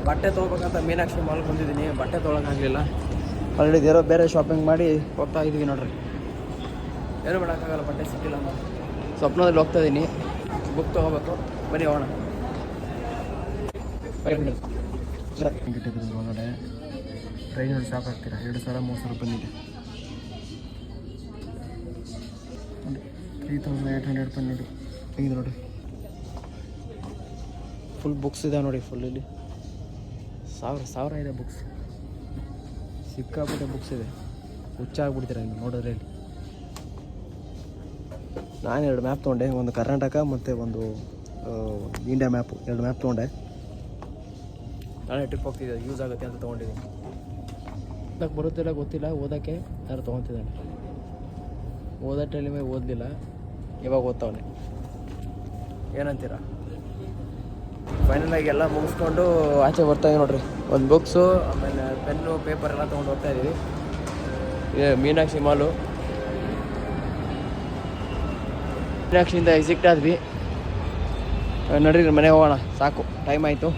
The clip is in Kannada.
ಬಟ್ಟೆ ತೊಗೋಬೇಕಂತ ಮೀನಾಕ್ಷಿ ಮಾಲ್ಗೆ ಬಂದಿದ್ದೀನಿ. ಬಟ್ಟೆ ತೊಗೊಳಕ್ಕಾಗಲಿಲ್ಲ. ಆಲ್ರೆಡಿ ಬೇರೆ ಶಾಪಿಂಗ್ ಮಾಡಿ ಹೋಗ್ತಾ ಇದ್ದೀವಿ ನೋಡ್ರಿ. ಏನು ಮಾಡೋಕ್ಕಾಗಲ್ಲ, ಬಟ್ಟೆ ಸಿಕ್ಕಿಲ್ಲ ಅಂತ ಸ್ವಪ್ನದಲ್ಲಿ ಹೋಗ್ತಾ ಇದ್ದೀನಿ. ಬುಕ್ ತೊಗೋಬೇಕು. ಬನ್ನಿ ಹೋಗೋಣ. ಒಳಗಡೆ ಟ್ರೈನಲ್ಲಿ ಶಾಪ್ ಆಗ್ತೀರಾ 2,000-3,000 ಬಂದಿದೆ. 3,800 ಬಂದಿದೆ. ಇದು ನೋಡಿ, ಫುಲ್ ಬುಕ್ಸ್ ಇದೆ ನೋಡಿ. ಫುಲ್ ಇಲ್ಲಿ ಸಾವಿರ ಇದೆ ಬುಕ್ಸ್. ಸಿಕ್ಕಾಪಟ್ಟೆ ಬುಕ್ಸ್ ಇದೆ. ಹುಚ್ಚಾಗ್ಬಿಡ್ತೀರ ಇಲ್ಲಿ ನೋಡಿದ್ರೆ. ಇಲ್ಲಿ ನಾನು 2 ಮ್ಯಾಪ್ ತೊಗೊಂಡೆ, ಒಂದು ಕರ್ನಾಟಕ ಮತ್ತು ಒಂದು ಇಂಡಿಯಾ ಮ್ಯಾಪು. 2 ಮ್ಯಾಪ್ ತೊಗೊಂಡೆ. ನಾಳೆ ಟ್ರಿಪ್ ಹೋಗ್ತಿದ್ದೆ, ಯೂಸ್ ಆಗುತ್ತೆ ಅಂತ ತೊಗೊಂಡಿದ್ದೀನಿ. ಓದಕ್ಕೆ ಬರುತ್ತಿಲ್ಲ ಗೊತ್ತಿಲ್ಲ, ಓದೋಕ್ಕೆ ಯಾರು ತೊಗೊತಿದ್ದಾನೆ. ಓದೋ ಟೈಮೇ ಓದಲಿಲ್ಲ, ಇವಾಗ ಓದ್ತವನೆ. ಏನಂತೀರ? ಫೈನಲಾಗಿ ಎಲ್ಲ ಮುಗಿಸ್ಕೊಂಡು ಆಚೆ ಬರ್ತಾಯಿದ್ದೀವಿ ನೋಡ್ರಿ. ಒಂದು ಬುಕ್ಸು, ಆಮೇಲೆ ಪೆನ್ನು, ಪೇಪರ್ ಎಲ್ಲ ತೊಗೊಂಡು ಹೋಗ್ತಾ ಇದ್ದೀವಿ. ಮೀನಾಕ್ಷಿ ಮಾಲು. ಮೀನಾಕ್ಷಿಯಿಂದ ಎಕ್ಸಿಟ್ ಆದ್ವಿ. ನಡ್ರಿ ಮನೆಗೆ ಹೋಗೋಣ, ಸಾಕು ಟೈಮ್ ಆಯಿತು.